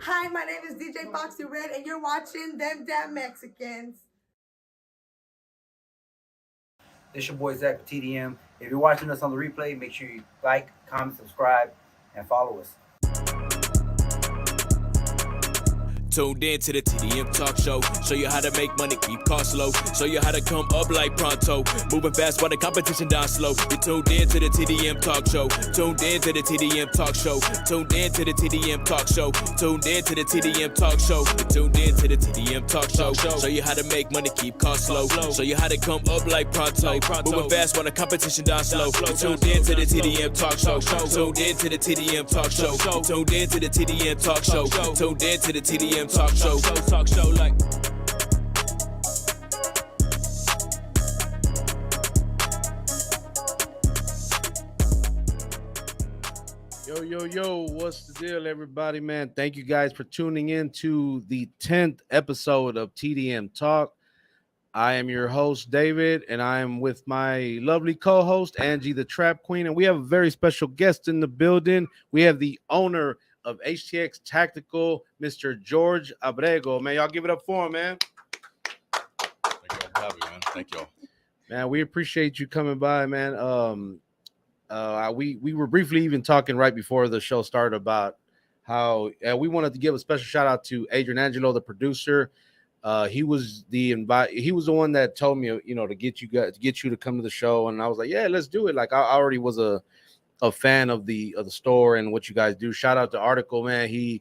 Hi, my name is DJ Foxy Red, and you're watching Them Damn Mexicans. This your boy Zach with TDM. If you're watching us on the replay, make sure you like, comment, subscribe, and follow us. Tuned in to the TDM Talk Show. Show you how to make money, keep costs low. Show you how to come up like pronto. Moving fast while the competition down slow. You tuned in to the TDM Talk Show. Tuned in to the TDM Talk Show. Tuned in to the TDM Talk Show. Tuned in to the TDM Talk Show. You tuned in to the TDM Talk Show. Show you how to make money, keep costs low. Show you how to come up like pronto. Moving fast while the competition down slow. You tuned in to the TDM Talk Show. Tuned in to the TDM Talk Show. Tuned in to the TDM Talk Show. Tuned in to the TDM Talk Show like. Yo, what's the deal, everybody, man? Thank you guys for tuning in to the 10th episode of TDM Talk. I am your host, David, and I am with my lovely co-host, Angie the Trap Queen, and we have a very special guest in the building. We have the owner of HTX Tactical, Mr. George Abrego. Man, y'all give it up for him, man. Thank y'all for having me, man. Thank y'all. Man, we appreciate you coming by, man. We were briefly even talking right before the show started about how we wanted to give a special shout out to Adrian Angelo, the producer. He was the one that told me, to get you to come to the show, and I was like, yeah, let's do it. Like I already was a fan of the store and what you guys do. Shout out to Article, man. He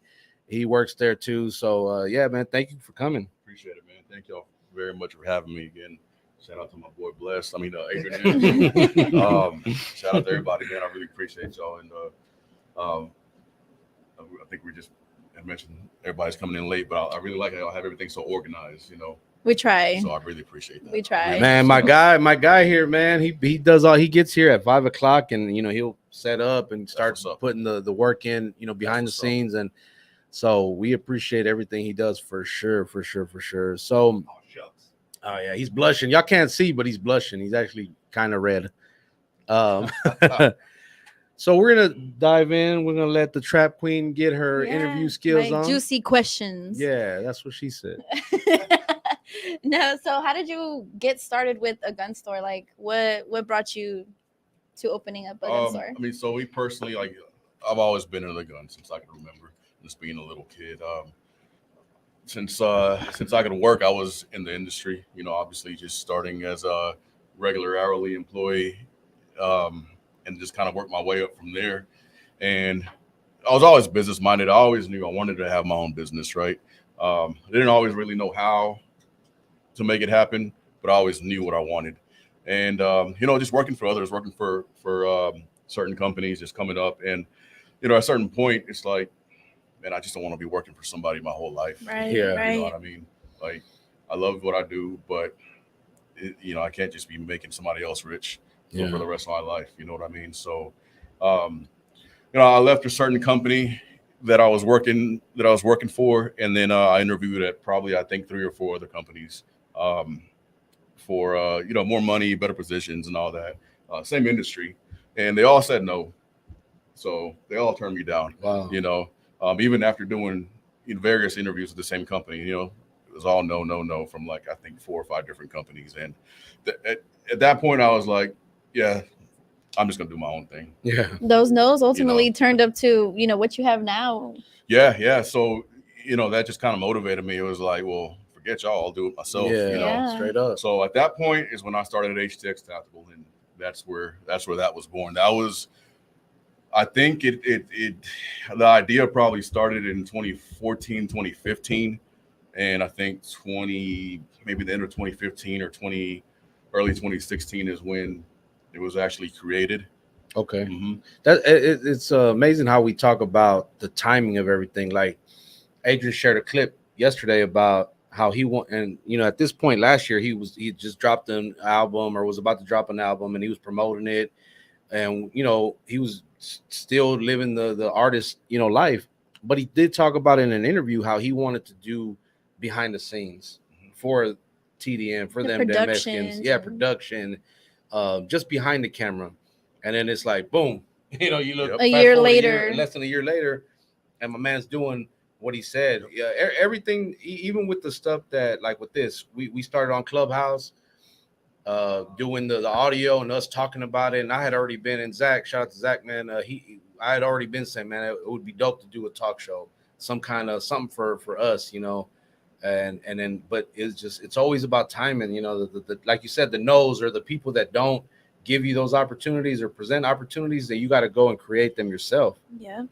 works there too. So yeah, man, thank you for coming. Appreciate it, man. Thank y'all very much for having me again. Shout out to my boy Adrian. Shout out to everybody, man. I really appreciate y'all. And I think I mentioned everybody's coming in late, but I really like how y'all have everything so organized, We try. So I really appreciate that. We try. Man, my guy here, man, he does all. He gets here at 5:00, and he'll set up and start putting the work in, behind the scenes, and so we appreciate everything he does for sure. So, oh yeah, he's blushing. Y'all can't see, but he's blushing. He's actually kind of red. So we're gonna dive in. We're gonna let the Trap Queen get her interview skills on. Juicy questions. Yeah, that's what she said. No, so how did you get started with a gun store? Like, what brought you to opening up a gun store? I mean, so we personally, I've always been into the gun since I can remember, just being a little kid. Since I could work, I was in the industry. Obviously, just starting as a regular hourly employee, and just kind of worked my way up from there. And I was always business minded. I always knew I wanted to have my own business, right? I didn't always really know how to make it happen, but I always knew what I wanted. And just working for others, working for certain companies, just coming up, and at a certain point, it's like, man, I just don't want to be working for somebody my whole life. Right. Yeah. Right. You know what I mean? Like, I love what I do, but I can't just be making somebody else rich for the rest of my life. You know what I mean? So, I left a certain company that I was working for, and then I interviewed at probably, I think, 3 or 4 other companies for more money, better positions, and all that. Same industry, and they all said no. So they all turned me down. Wow. Even after doing various interviews with the same company, it was all no from I think 4 or 5 different companies. And at that point, I was like, yeah, I'm just gonna do my own thing. Yeah. Those no's ultimately turned up to what you have now. Yeah. So that just kind of motivated me. It was like, well, forget y'all, I'll do it myself. Yeah. Straight up. So at that point is when I started HTX Tactical, and that's where that was born. That was, I think the idea probably started in 2014, 2015. And I think maybe the end of 2015 or early 2016 is when it was actually created. Okay. Mm-hmm. It's amazing how we talk about the timing of everything. Like Adrian shared a clip yesterday about how he and at this point last year he just dropped an album, or was about to drop an album, and he was promoting it, and he was still living the artist life. But he did talk about in an interview how he wanted to do behind the scenes for TDM, for them Mexicans. Yeah, production, just behind the camera. And then it's like, boom, you look a year later, less than a year later, and my man's doing what he said. Yeah, everything, even with the stuff that, like with this, we started on Clubhouse, doing the audio and us talking about it. And I had already been in Zach. Shout out to Zach, man. I had already been saying, man, it would be dope to do a talk show, some kind of something for us, you know. And then, but it's always about timing, you know. The like you said, the no's or the people that don't give you those opportunities or present opportunities, that you got to go and create them yourself. Yeah.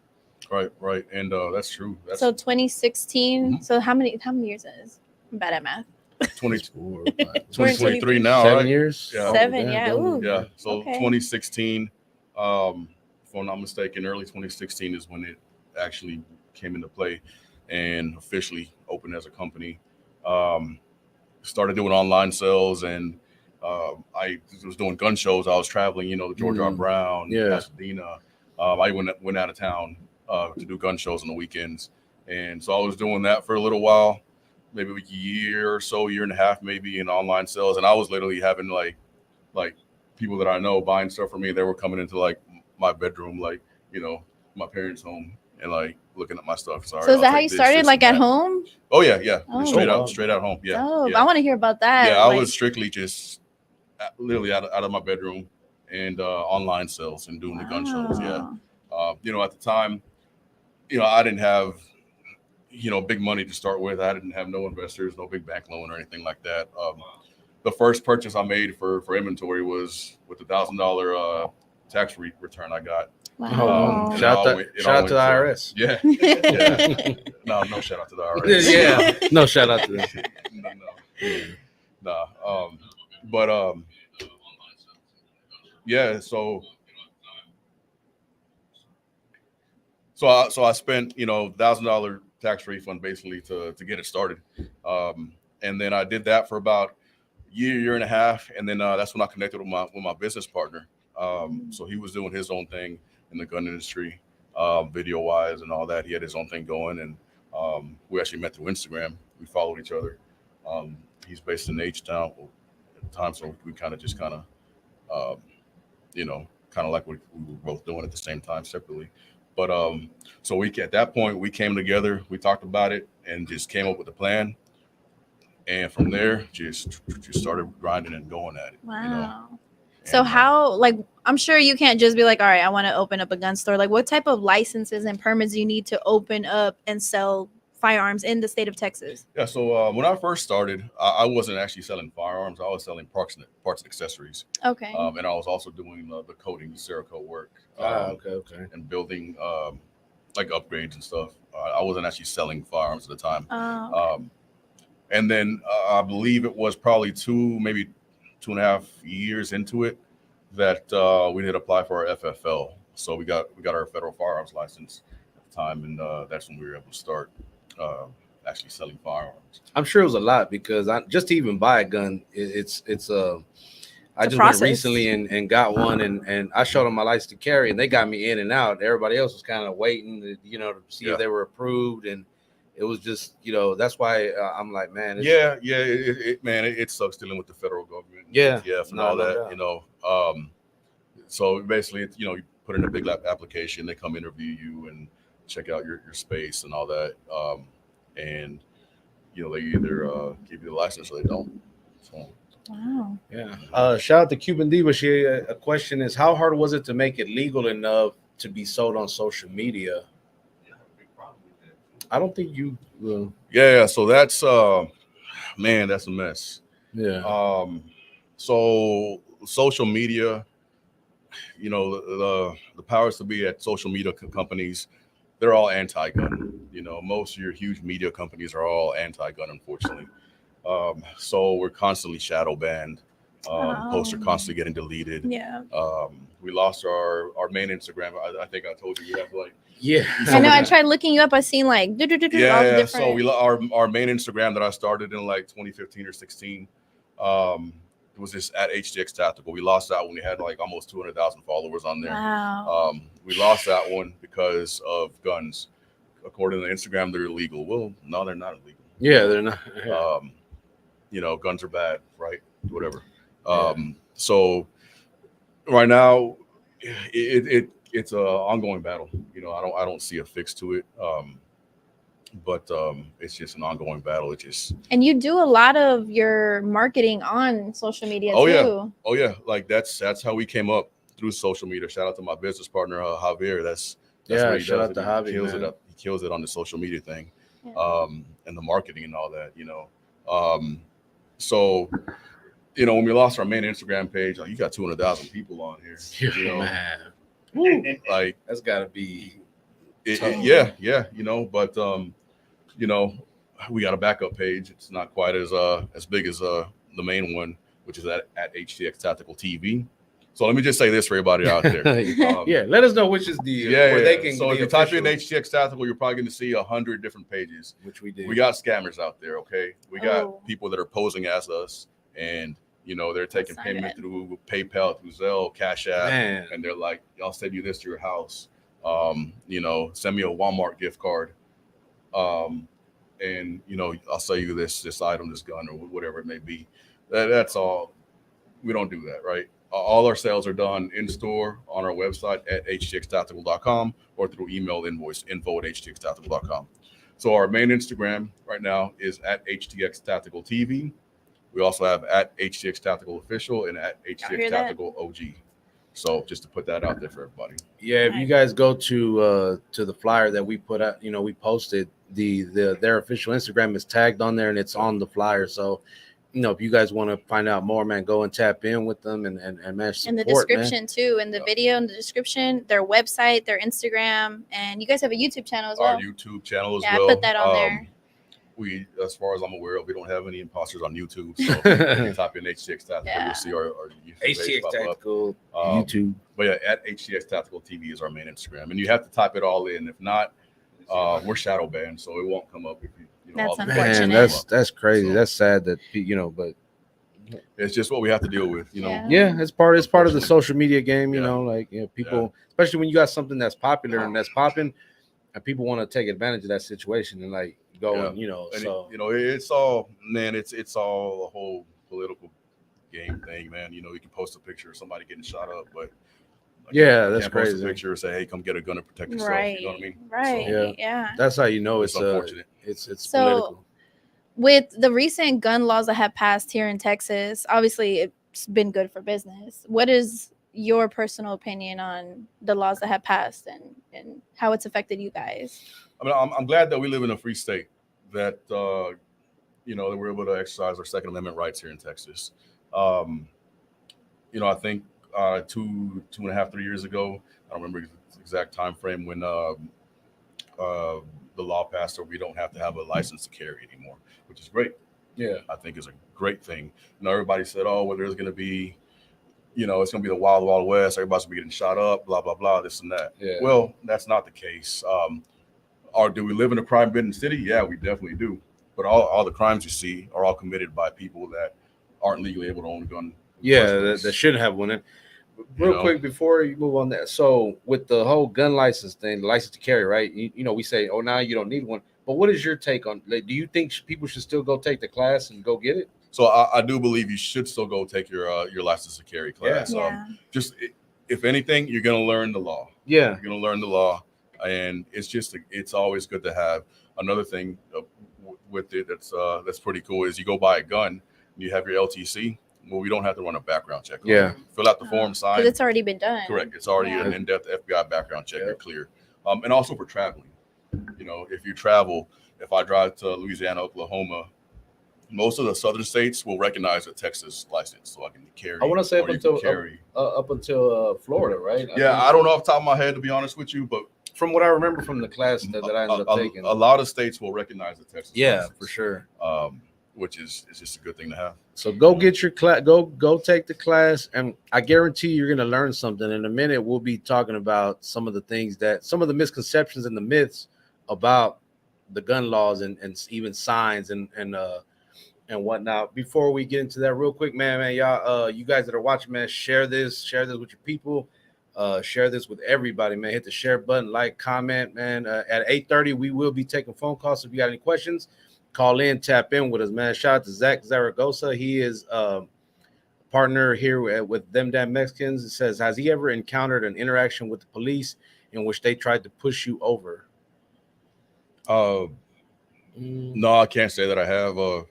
Right, and that's true. That's So 2016. Mhm. So how many years is? I'm bad at math. 2023 now, 7 right? years. Yeah. 7, yeah. Ooh. Yeah. So Okay. 2016, if I'm not mistaken, early 2016 is when it actually came into play and officially opened as a company. Started doing online sales, and I was doing gun shows. I was traveling, you know, the George R. Brown, Yeah. Pasadena. I went out of town to do gun shows on the weekends, and so I was doing that for a little while, maybe a year or so, year and a half, maybe, in online sales. And I was literally having like people that I know buying stuff from me. They were coming into like my bedroom, like, you know, my parents' home, and like looking at my stuff. Sorry, So is that how you started, like at home? Oh yeah. Oh. Straight out home. Yeah. Oh, yeah. I want to hear about that. Yeah, I like- was strictly just literally out of my bedroom and online sales and doing the gun shows. Yeah. Wow. You know, at the time, you know, I didn't have, you know, big money to start with. I didn't have no investors, no big bank loan or anything like that. The first purchase I made for inventory was with the $1,000 tax return I got. Wow. and Shout out it to all the went IRS. Yeah. Yeah. No shout out to the IRS. Yeah. No shout out to them. No. But yeah. So I spent, you know, $1,000 tax refund basically to get it started, and then I did that for about year and a half, and then that's when I connected with my business partner. So he was doing his own thing in the gun industry, video wise and all that. He had his own thing going, and we actually met through Instagram. We followed each other. He's based in H-Town at the time, so we kind of you know, kind of like what we were both doing at the same time separately. But so at that point we came together, we talked about it, and just came up with a plan. And from there, just started grinding and going at it. Wow. You know? So And, how, like, I'm sure you can't just be like, all right, I want to open up a gun store. Like, what type of licenses and permits you need to open up and sell firearms in the state of Texas? Yeah. So when I first started, I wasn't actually selling firearms. I was selling parts and accessories. Okay. And I was also doing the coating, Cerakote work, Okay. and building like upgrades and stuff. I wasn't actually selling firearms at the time. And then I believe it was probably 2.5 years into it that we did apply for our FFL. So we got our federal firearms license at the time, and that's when we were able to start actually selling firearms. I'm sure it was a lot, because just to even buy a gun, it's I just went process. recently and got one, and I showed them my license to carry, and they got me in and out. Everybody else was kind of waiting, to see if they were approved, and it was just, that's why I'm like, man. It sucks dealing with the federal government, and all that, So basically, you put in a big application, they come interview you and check out your space and all that, and they either give you the license or they don't. So. Wow. Yeah. Shout out to Cuban Diva. A question is, how hard was it to make it legal enough to be sold on social media? I don't think you will. Yeah. So that's man, that's a mess. Yeah. So social media, the powers to be at social media companies, they're all anti-gun. Most of your huge media companies are all anti-gun, unfortunately. So we're constantly shadow banned. Posts are constantly getting deleted. Yeah. We lost our main Instagram. I think I told you we have like. Yeah. I know. I tried looking you up. I seen like all the different. So our main Instagram that I started in like 2015 or 16. It was just at HTX Tactical. We lost that when we had like almost 200,000 followers on there. Wow. We lost that one because of guns. According to Instagram, they're illegal. Well, no, they're not illegal. Yeah, they're not. Guns are bad, right? Whatever. So right now, it's an ongoing battle. I don't see a fix to it. but it's just an ongoing battle. It just And you do a lot of your marketing on social media Oh, yeah. too. Oh yeah, like that's how we came up through social media. Shout out to my business partner Javier. That's Yeah, what he shout does. out to He Javi, kills man. it up. He kills it on the social media thing, Yeah. and the marketing and all that. So when we lost our main Instagram page, like you got 200,000 people on here. Man, Like that's gotta be yeah, but we got a backup page. It's not quite as big as the main one, which is at HTX Tactical TV. So let me just say this for everybody out there. yeah. Let us know which is the where they can. So if you type in HTX Tactical, you're probably going to see 100 different pages. which we did. We got scammers out there. Okay, we got Oh. people that are posing as us, and they're taking not payment good. through PayPal, through Zelle, Cash App, Man. and they're like, "I'll send you this to your house. Send me a Walmart gift card, and I'll sell you this item, this gun, or whatever it may be." That's all. We don't do that, right? All our sales are done in store on our website at htxtactical.com or through email invoice info@htxtactical.com. So our main Instagram right now is at HTX Tactical TV. We also have at HTX Tactical Official and at hear HTX that? Tactical OG. So just to put that out there for everybody. Yeah, if you guys go to the flyer that we put out, we posted their official Instagram is tagged on there and it's on the flyer. So, if you guys want to find out more, man, go and tap in with them and man, support, In the description too, in the video, in the description, their website, their Instagram, and you guys have a YouTube channel as well. Our YouTube channel as Yeah, I well. put that on there. We, as far as I'm aware of, we don't have any imposters on YouTube. So if you type in HTX Tactical, Yeah. you'll see our YouTube page HTX pop up. Tactical Um, YouTube. But yeah, at HTX Tactical TV is our main Instagram, and you have to type it all in. If not, we're shadow banned, so it won't come up if you. That's all the unfortunate. Man, pictures that's crazy. So- That's sad that but It's just what we have to deal with. Yeah. yeah, it's part of the social media game. Yeah. People, especially when you got something that's popular and that's popping, and people want to take advantage of that situation and go Yeah. and And so it's all, man. It's all a whole political game thing, man. You can post a picture of somebody getting shot up, but Yeah, you that's can't post crazy. a picture and say, "Hey, come get a gun and protect yourself." Right. You know what I mean? Right. So, Yeah. that's how you know It's unfortunate. it's So- political. With the recent gun laws that have passed here in Texas, obviously it's been good for business. What is your personal opinion on the laws that have passed and how it's affected you guys? I mean, I'm glad that we live in a free state that that we're able to exercise our Second Amendment rights here in Texas. I think 2.5, 3 years ago, I don't remember the exact time frame when the law passed, or we don't have to have a license to carry anymore, which is great. Yeah. I think is a great thing. Everybody said, "Oh, well, there's going to be, it's going to be the wild, wild west. Everybody's going to be getting shot up, blah, blah, blah, this and that." Yeah. Well, that's not the case. Do we live in a crime-ridden city? Yeah, we definitely do. But all the crimes you see are all committed by people that aren't legally able to own a gun. Yeah, that shouldn't have one. Real quick before you move on that. So with the whole gun license thing, the license to carry, right? We say, "Oh, now you don't need one." But what is your take on? Do you think people should still go take the class and go get it? So I do believe you should still go take your license to carry class. Yeah. If anything, you're going to learn the law. Yeah. You're going to learn the law, and it's always good to have. Another thing with it that's pretty cool is you go buy a gun, and you have your LTC. Well, we don't have to run a background check. Yeah. Fill out the form, sign. Because it's already been done. Correct. It's already Yeah. an in-depth FBI background check. Yeah. You're clear. And also for traveling. If you travel, if I drive to Louisiana, Oklahoma, most of the southern states will recognize a Texas license, so I can carry. I want to say or you can up until Florida, right? I don't know off the top of my head, to be honest with you, but From what I remember from the class that I ended up taking. a lot of states will recognize the Texas Yeah, license, for sure. which is just a good thing to have. So go get your class, go take the class, and I guarantee you're gonna learn something. In a minute, we'll be talking about some of the misconceptions and the myths about the gun laws and even signs and whatnot. Before we get into that, real quick, man, y'all, you guys that are watching, man, share this with your people. Share this with everybody, man. Hit the share button, like, comment, man. At 8:30, we will be taking phone calls. So if you got any questions, call in, tap in with us, man. Shout out to Zach Zaragoza. He is partner here with Them Damn Mexicans. It says, has he ever encountered an interaction with the police in which they tried to push you over? No, I can't say that I have. I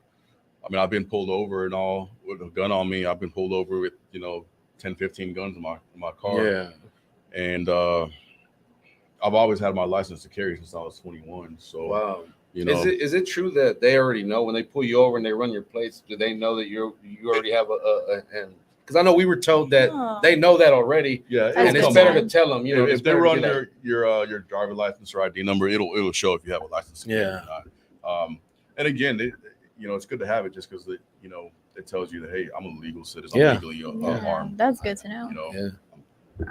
mean, I've been pulled over and all with a gun on me. I've been pulled over with 10, 15 guns in my car. Yeah. And I've always had my license to carry since I was 21. So Wow. you know, Is it true that they already know when they pull you over and they run your plates? Do they know that you already have because I know we were told that Oh. they know that already, yeah, That's and it'll it's come good better to on. to tell them. You know, it's If they better to run be like, your driver license or ID number, it'll show if you have a license. To carry or not. And again, it's good to have it just because it tells you that, hey, I'm a legal citizen. Yeah. I'm legally Yeah, armed. that's good to know. Yeah.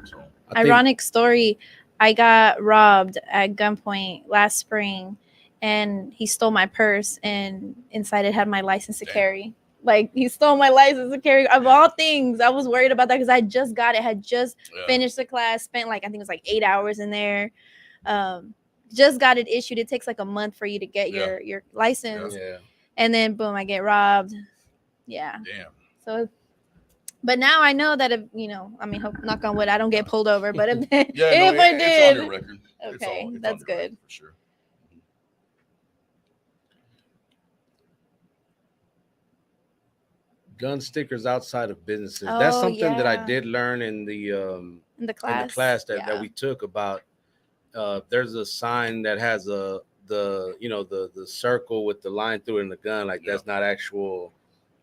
So I think- Ironic story. I got robbed at gunpoint last spring, and he stole my purse, and inside it had my license to Dang. carry. Like, he stole my license to carry. Of all things, I was worried about that because I just got it. Had just yeah. finished the class, spent I think it was 8 hours in there. Just got it issued. It takes a month for you to get Yeah. your license, yeah. and then boom, I get robbed. Yeah. Damn. So, but now I know that if I mean, hope, knock on wood, I don't get pulled over. But if, Yeah, if I it's did, on your record. It's okay, on that's your record good. for sure. Gun stickers outside of businesses. That's Oh, something that I yeah. did learn in the class that yeah. we took about. There's a sign that has the circle with the line through it in the gun. Like, that's not actual.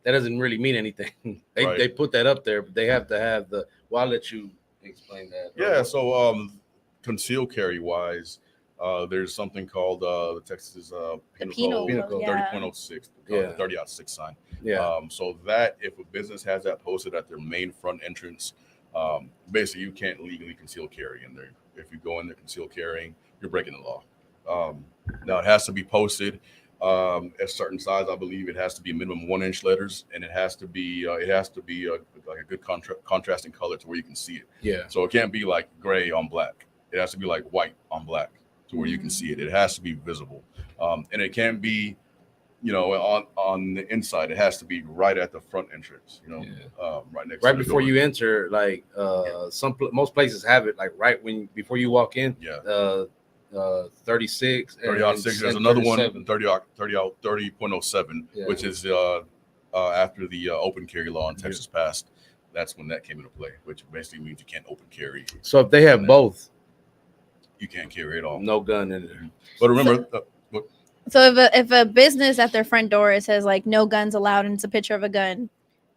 That doesn't really mean anything. They put that up there, but they have to have the. Well, I'll let you explain that. Yeah. So concealed carry wise, there's something called the Texas penal code, code yeah. 30.06, Yeah. the 30.6 sign. Yeah. So that if a business has that posted at their main front entrance, basically you can't legally conceal carry in there. If you go in there conceal carrying, you're breaking the law. Now it has to be posted a certain size. I believe it has to be minimum 1-inch letters, and it has to be like a good contrasting color to where you can see it. Yeah. So it can't be like gray on black. It has to be like white on black to where you can see it. It has to be visible, and it can't be, on the inside. It has to be right at the front entrance. Right next. Right to the before door. you enter, like most places have it like right before you walk in. Yeah. 36 30.6. There's and another one, 37. 30.07, which is after the open carry law in Texas passed. That's when that came into play, which basically means you can't open carry. So if they have both, You can't carry it all. no gun in there. But remember, So if a business at their front door, it says no guns allowed, and it's a picture of a gun,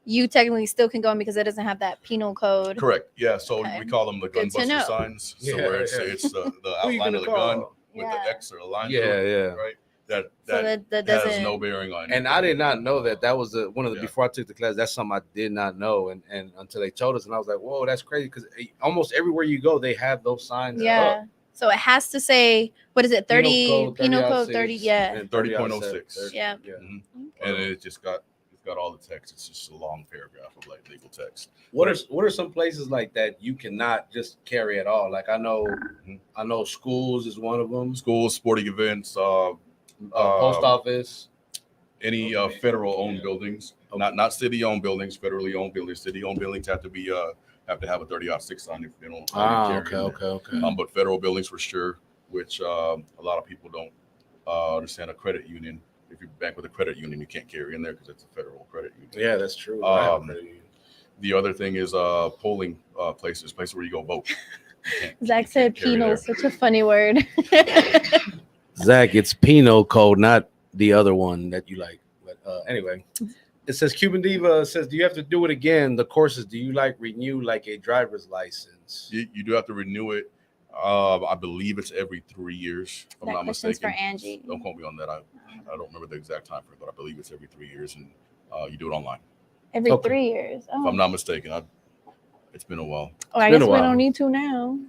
you technically still can go in because it doesn't have that penal code. correct. Yeah. So Okay. we call them the gun Good to buster know. signs. So Yeah, where it's the Who you outline gonna of the gun call? with Yeah. the X or the line. Yeah, through it, yeah. Right. That So that doesn't. has no bearing on. And I did not know that was one of the Yeah. before I took the class. That's something I did not know, and until they told us, and I was like, "Whoa, that's crazy!" Because almost everywhere you go, they have those signs. Yeah. So it has to say, what is it? 30 penal code 30. 30. Yeah. and 30.06. 30. Yeah. Mhm. And it's got all the text. It's just a long paragraph of legal text. What are some places like that you cannot just carry at all? Like I know schools is one of them. Schools, sporting events, Post office. any federal owned buildings, not city owned buildings, federally owned buildings. City owned buildings have to have a 30.6 sign if they don't. Okay. But federal buildings for sure, which a lot of people don't understand. A credit union. If you bank with a credit union, you can't carry in there because it's a federal credit union. Yeah, that's true. The other thing is polling places where you go vote. Zach said carry penal, there. such a funny word. Zach, it's penal code, not the other one that you like. But anyway, it says Cuban Diva says, "Do you have to do it again? The courses, do you renew like a driver's license?" You do have to renew it. I believe it's every 3 years. If I'm That not question's mistaken. for Angie. Don't quote me on that. I don't remember the exact time frame, but I believe it's every 3 years, and you do it online. Every Okay. 3 years. Oh, If I'm not mistaken, it's been a while. I been guess a we while. don't need to now.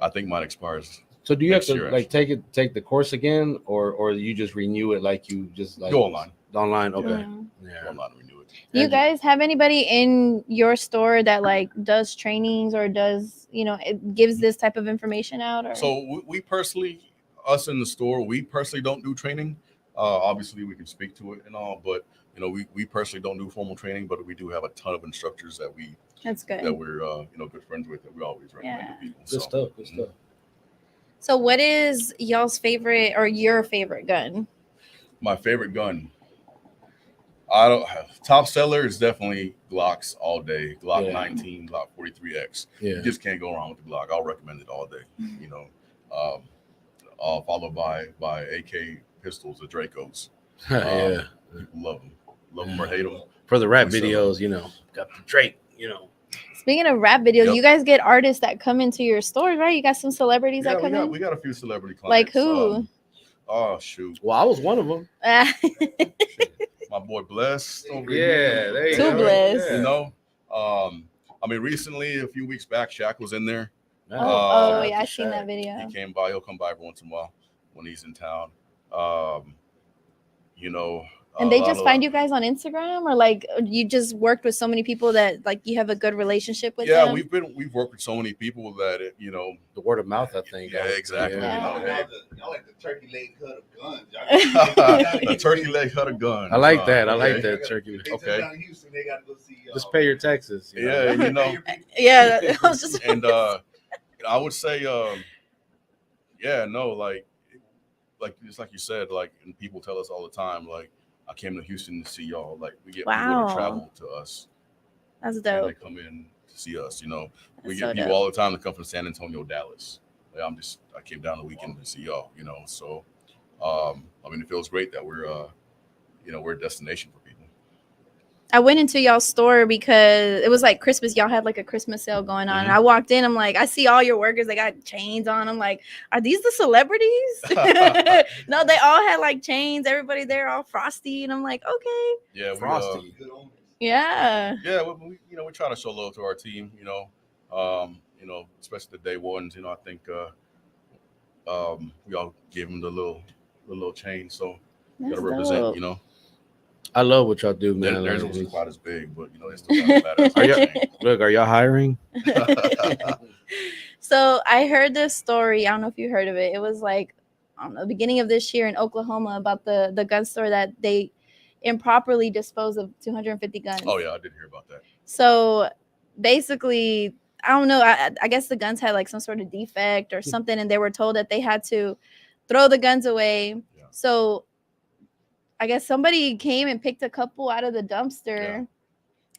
I think mine expires. So do you have Next to year, take the course again, or you just renew it like you just Go online. Online, okay. Mm. Go Yeah. online and renew it. You And- guys have anybody in your store that does trainings or does it gives this type of information out? Or So we personally, us in the store, we personally don't do training. Obviously, we can speak to it and all, but we personally don't do formal training, but we do have a ton of instructors that that's good. we're good friends with that we always recommend Yeah. to people. Good stuff. Good stuff. So what is y'all's favorite or your favorite gun? My favorite gun. I don't. Top seller is definitely Glocks all day. Glock Yeah. 19, Glock 43X. Yeah. You just can't go wrong with the Glock. I'll recommend it all day. You know, followed by AK pistols, the Dracos. Yeah. People love them or hate them. For the rap We sell videos, you know, got the Drake, you know. Speaking of rap videos, Yep. you guys get artists that come into your stores, right? You got some celebrities Yeah, that come in. we got a few celebrity Like clients. who? Oh shoot, Well, I was one of them. my boy Blessed over Yeah, here. there you Too go. blessed. You know, I mean, recently a few weeks back, Shaq was in there. Oh, Shout oh out yeah, to I seen that Shaq. video. He came by. He'll come by every once in a while when he's in town. You know, And they just find you guys on Instagram, or like you just worked with so many people that like you have a good relationship with Yeah, them? we've worked with so many people that you know. The word of mouth, I think. Yeah, exactly. Yeah. You know, Y'all like the turkey leg cut of guns. the turkey leg cut of gun. I like that. I like okay. that turkey. They Okay. down in Houston, they got to go see y'all. Just pay your taxes. you know. Yeah, you know, Yeah, I was just and I would say, yeah, no, like just like you said, like, and people tell us all the time, like, I came to Houston to see y'all. Like, we get people Wow. to travel to us, that's and dope. they come in to see us. You know, we That's get so people dope. all the time that come from San Antonio, Dallas. Like, I came down the weekend to see y'all. You know, so I mean, it feels great that we're we're a destination for people. I went into y'all's store because it was like Christmas. Y'all had like a Christmas sale going on. And I walked in. I'm like, I see all your workers. They got chains on. I'm like, are these the celebrities? No, they all had like chains. Everybody there all frosty. And I'm like, okay. Yeah, Frosty. Good owners. Yeah. Yeah, we we try to show love to our team. You know, especially the day ones. You know, I think we all give them the little chain, so you That's gotta represent. dope. You know, I love what y'all do, man. theirs Like, wasn't quite as big, but you know, they still got a Are badass chain. look, are y'all hiring? So I heard this story. I don't know if you heard of it. It was like, I don't know, beginning of this year in Oklahoma about the gun store that they improperly disposed of 250 guns. Oh yeah, I did hear about that. So basically, I don't know. I guess the guns had like some sort of defect or something, and they were told that they had to throw the guns away. Yeah. So I guess somebody came and picked a couple out of the dumpster.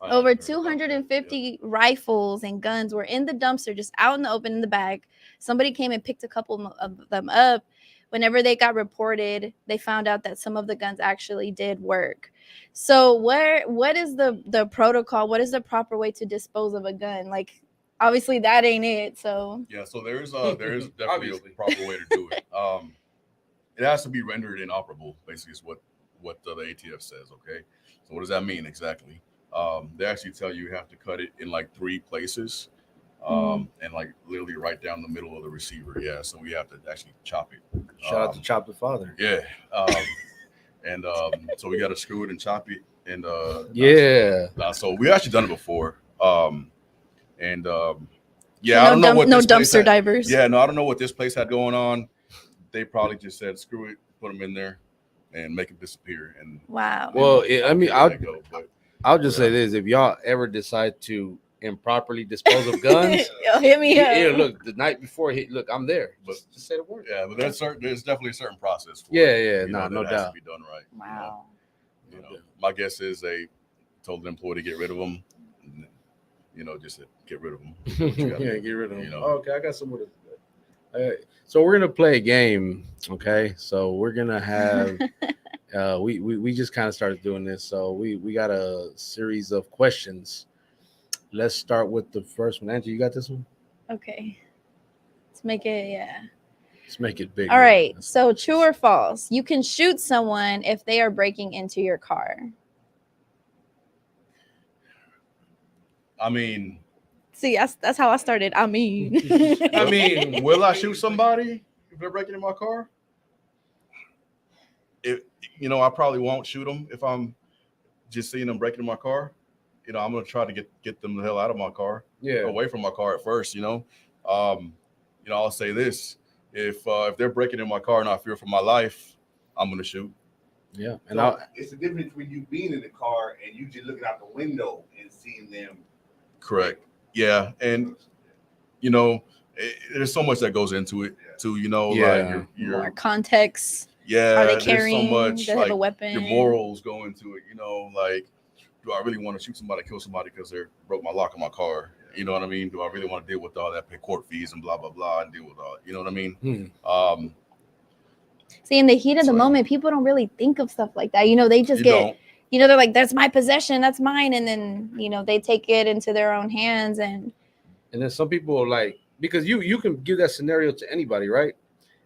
I Over heard about that. 250 rifles and guns were in the dumpster, just out in the open in the back. Somebody came and picked a couple of them up. Whenever they got reported, they found out that some of the guns actually did work. So what is the protocol? What is the proper way to dispose of a gun? Like, obviously that ain't it. So Yeah, so there is definitely Obviously. a proper way to do it. It has to be rendered inoperable. Basically, is what the ATF says. Okay, so what does that mean exactly? They actually tell you have to cut it in like 3 places, and like literally right down the middle of the receiver. Yeah, so we have to actually chop it. Shout out to Chop the Father. Yeah, and so we got to screw it and chop it, and Yeah. so we actually done it before, and yeah, no I don't know what no this place dumpster had- divers. Yeah, no, I don't know what this place had going on. They probably just said screw it, put them in there, and make it disappear. And Wow. Well, I mean, I'll let go. But I'll just say this: if y'all ever decide to improperly dispose of guns, Yo, hit me up. yeah, look, the night before, look, I'm there. But- Just say the word. yeah, but there's definitely a certain process. For Yeah, it, yeah, you know, no that has doubt. to be done right. you know. Wow. You know, my guess is they told the employee to get rid of them. You know, just to get rid of them. Yeah, get rid of them. You know. Okay, I got some more. So we're gonna play a game. Okay, so we're gonna have. We just kind of started doing this, so we got a series of questions. Let's start with the first one. Angie, you got this one? Okay. Let's make it, yeah. Let's make it big. All right. So true or false? You can shoot someone if they are breaking into your car. I mean, See, that's how I started. I mean, I mean, will I shoot somebody if they're breaking in my car? I probably won't shoot them if I'm just seeing them breaking in my car. I'm gonna try to get them the hell out of my car, yeah. away from my car at first. I'll say this: if they're breaking in my car and I fear for my life, I'm gonna shoot. Yeah, and So it's the difference between you being in the car and you just looking out the window and seeing them. Correct. Yeah, and there's so much that goes into it too. Yeah. Like more you're context. Yeah, Are they there's so carrying? much Do they have like a weapon? your morals go into it. Like, do I really want to shoot somebody, kill somebody because they broke my lock on my car? You know what I mean? Do I really want to deal with all that, pay court fees and blah blah blah, and deal with all? You know what I mean? See, in the heat of the So- moment, people don't really think of stuff like that. They just You get, don't. they're like, that's my possession, that's mine. And then, they take it into their own hands. And then some people are like, because you can give that scenario to anybody, right?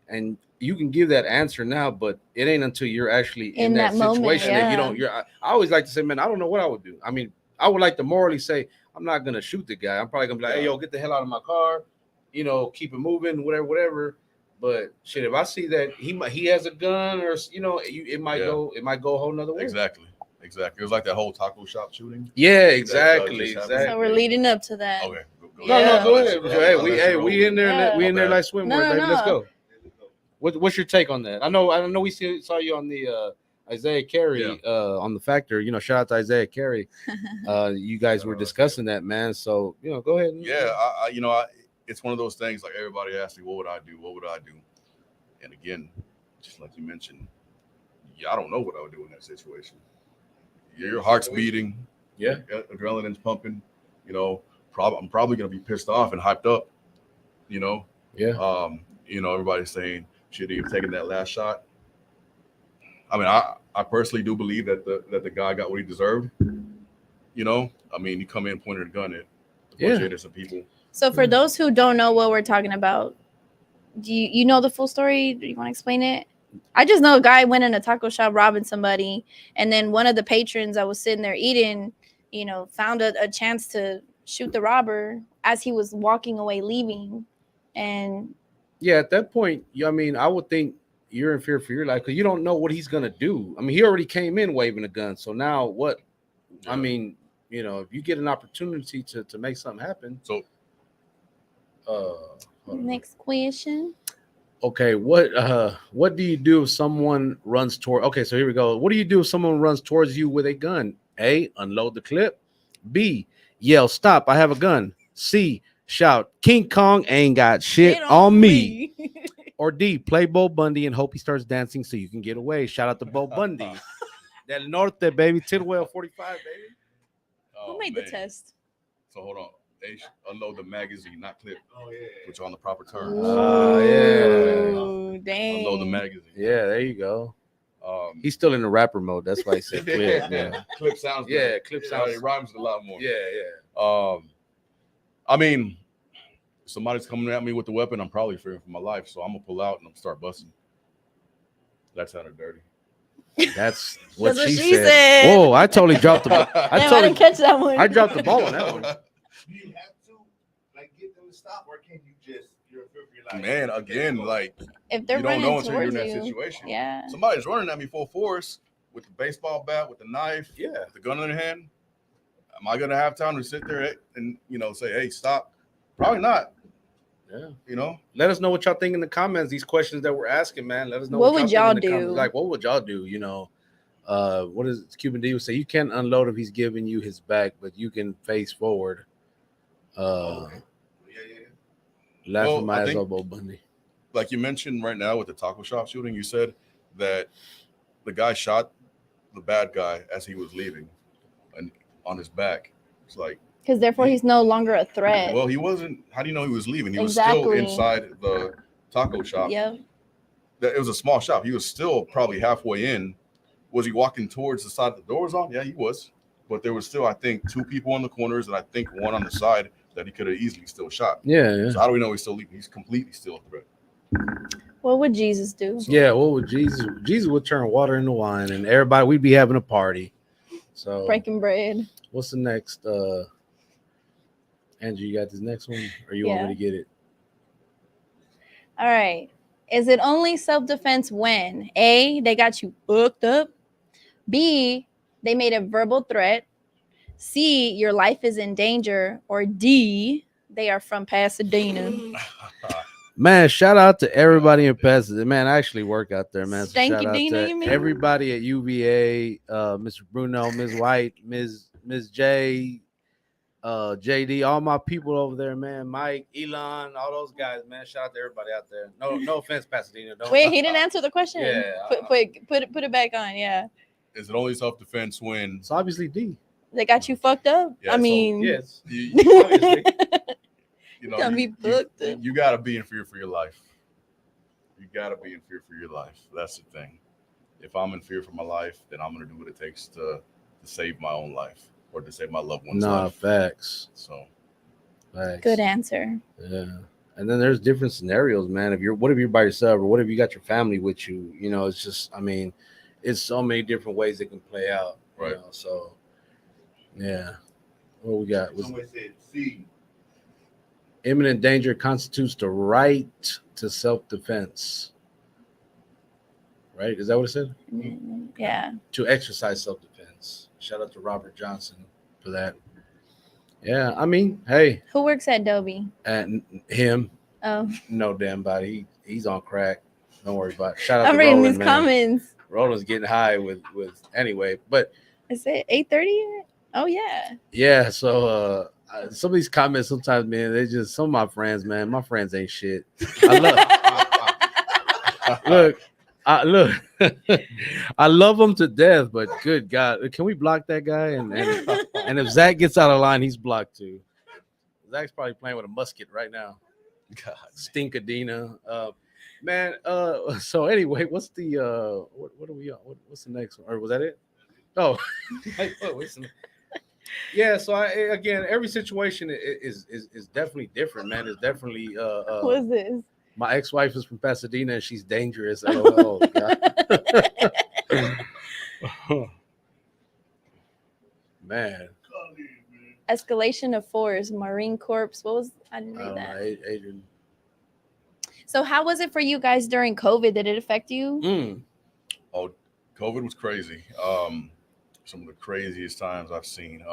And you can give that answer now, but it ain't until you're actually in that moment, situation that you yeah. don't. I always like to say, man, I don't know what I would do. I mean, I would like to morally say, I'm not gonna shoot the guy. I'm probably gonna be like, hey, yo, get the hell out of my car. Keep it moving, whatever. But shit, if I see that he has a gun, or it might go a whole nother way. Exactly. It was like that whole taco shop shooting. Yeah, exactly. just happened. so we're leading up to that. Okay. Yeah. No, go ahead. We in there. Yeah. We in there Okay. like swimwear, No, baby. Let's no. go. What's your take on that? I know we saw you on the Isaiah Carey on the Factor. Shout out to Isaiah Carey. You guys were discussing that, man. So go ahead. Yeah, it's one of those things. Like, everybody asks me, what would I do? And again, just like you mentioned, I don't know what I would do in that situation. Your heart's beating. Yeah, adrenaline's pumping. I'm probably gonna be pissed off and hyped up. Yeah. Everybody's saying, should he have taken that last shot? I mean, I personally do believe that the guy got what he deserved. I mean, you come in pointing a gun at a bunch of innocent people. So for those who don't know what we're talking about, do you know the full story? Do you want to explain it? I just know a guy went in a taco shop robbing somebody, and then one of the patrons that was sitting there eating, found a chance to shoot the robber as he was walking away, leaving. And yeah, at that point, I would think you're in fear for your life because you don't know what he's gonna do. I mean, he already came in waving a gun, so now what? Yeah. I mean, if you get an opportunity to make something happen. So, next question. Okay, what do you do if someone runs toward? Okay, so here we go. What do you do if someone runs towards you with a gun? A, unload the clip. B, yell, stop, I have a gun. C, shout, King Kong ain't got shit on me. Or D, play Bo Bundy and hope he starts dancing so you can get away. Shout out to Bo Bundy. Del Norte, baby. Tidwell 45, baby. Who made the test? So hold on. They unload the magazine, not clip. Oh yeah. Which are on the proper terms. Oh, dang. Unload the magazine. Yeah, there you go. He's still in the rapper mode. That's why he said clip. Yeah. Clip sounds good. Yeah, clip sounds. It rhymes a lot more. Yeah. I mean, if somebody's coming at me with the weapon, I'm probably fearing for my life. So I'm gonna pull out and I'm start busting. That sounded dirty. That's what That's she said. Whoa, I totally dropped the ball. I didn't catch that one. I dropped the ball on that one. Do you have to get them to stop, or can you just you're in fear for your life? Man, again, like, if they're you don't running know until you're in towards that you. situation. Yeah. Somebody's running at me full force with the baseball bat, with the knife, with the gun in their hand. Am I gonna have time to sit there and say, hey, stop? Probably not. Yeah. Let us know what y'all think in the comments. These questions that we're asking, man. Let us know What would y'all think in the do? comments. Like, what would y'all do? What does Cuban D would say? You can't unload if he's giving you his back, but you can face forward. Laughing my ass off, Bo Bundy. Like you mentioned right now with the taco shop shooting, you said that the guy shot the bad guy as he was leaving and on his back. It's like, Because therefore he's no longer a threat. well, he wasn't. How do you know he was leaving? He was Exactly. still inside the taco shop. Yep. It was a small shop. He was still probably halfway in. Was he walking towards the side the door was on? Yeah, he was. But there was still, I think, 2 people on the corners and I think 1 on the side that he could have easily still shot. Yeah. So how do we know he's still leaving? He's completely still a threat. What would Jesus do? Yeah, what would Jesus? Jesus would turn water into wine, and everybody we'd be having a party. So Breaking bread. what's the next? Andrew, you got this next one, or you want me to get it? All right. Is it only self-defense when A, they got you hooked up, B, they made a verbal threat, C, your life is in danger, or D, they are from Pasadena? Man, shout out to everybody in Pasadena. Man, I actually work out there, man. So Stanky shout out Dina, to you mean? everybody at UVA, Mr. Bruno, Ms. White, Ms. J, JD, all my people over there, man. Mike, Elon, all those guys, man. Shout out to everybody out there. No offense, Pasadena. Don't, Wait, he didn't answer the question. Yeah. Put it back on. Yeah, Is it only self-defense when It's obviously D. they got you fucked up. Yeah, I so- mean, Yes. you, Obviously. you know Got me fucked up. you got to be in fear for your life. You got to be in fear for your life. That's the thing. If I'm in fear for my life, then I'm going to do what it takes to save my own life or to save my loved one's Nah, life. facts. So Facts. good answer. Yeah. And then there's different scenarios, man. What if you're by yourself, or what if you got your family with you? You know, it's just, I mean, it's so many different ways it can play out. Right. You know, so yeah. What we got? Someone said, "See, Imminent danger constitutes the right to self-defense. Right? Is that what it said? Yeah. To exercise self-defense. Shout out to Robert Johnson for that. Yeah, I mean, hey, Who works at Dobie? and him, Oh, no damn body. He's on crack. Don't worry about it. Shout out I'm to reading Roland, these man. comments. Roland's getting high with anyway, but Is it 8:30? Oh yeah. yeah, so some of these comments sometimes, man, they just some of my friends, man. My friends ain't shit. I look, I love him to death, but good God, can we block that guy? And if Zach gets out of line, he's blocked too. Zach's probably playing with a musket right now. God, Stinkadina. Man, so anyway, what's the what are we on? What's the next one? Or was that it? Oh, yeah. So again, every situation is definitely different, man. It's definitely Who is this? my ex-wife is from Pasadena and she's dangerous. LOL. Man, Escalation of force, Marine Corps. What was? I didn't I read don't that. know, Adrian. So how was it for you guys during COVID? Did it affect you? oh, COVID was crazy. Some of the craziest times I've seen.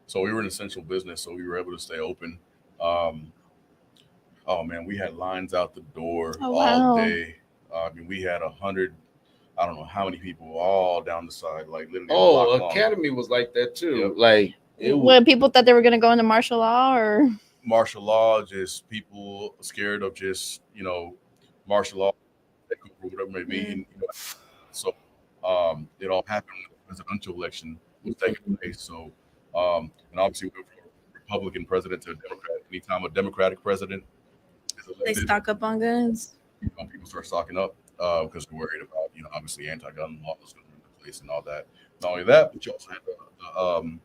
So we were an essential business, so we were able to stay open. Oh man, we had lines out the door Oh, all wow. day. I mean, we had 100. I don't know how many people all down the side, like literally. a block Oh, long. Academy was like that too. Yep. Like it was, When people thought they were gonna go into martial law, or Martial law, just people scared of just martial law, whatever it may be. Mm. And, so it all happened when the presidential election was taking place. So and obviously we went from a Republican president to a Democrat. Anytime a Democratic president is they elected, stock up on guns. people start stocking up because they're worried about obviously anti-gun laws going into place and all that. Not only that, but you also had the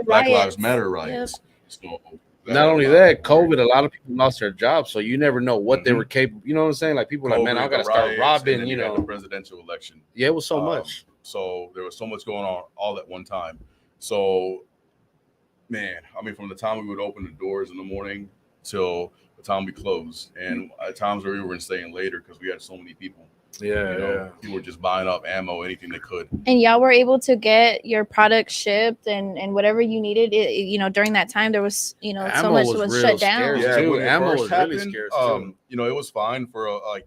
Black riots. Lives Matter riots. So not only that, COVID, a lot of people lost their jobs, so you never know what they were capable. You know what I'm saying? Like people were like, man, I COVID, gotta the start riots, robbing. and then You had know, the presidential election. yeah, it was so much. So there was so much going on all at one time. So, man, I mean, from the time we would open the doors in the morning till the time we closed, and at times where we were staying later because we had so many people. Yeah, People were just buying up ammo, anything they could. And y'all were able to get your product shipped and whatever you needed. During that time there was so Ammo much was was real shut down. scarce. Too. when it Ammo first was really happened, scarce, too. it was fine for a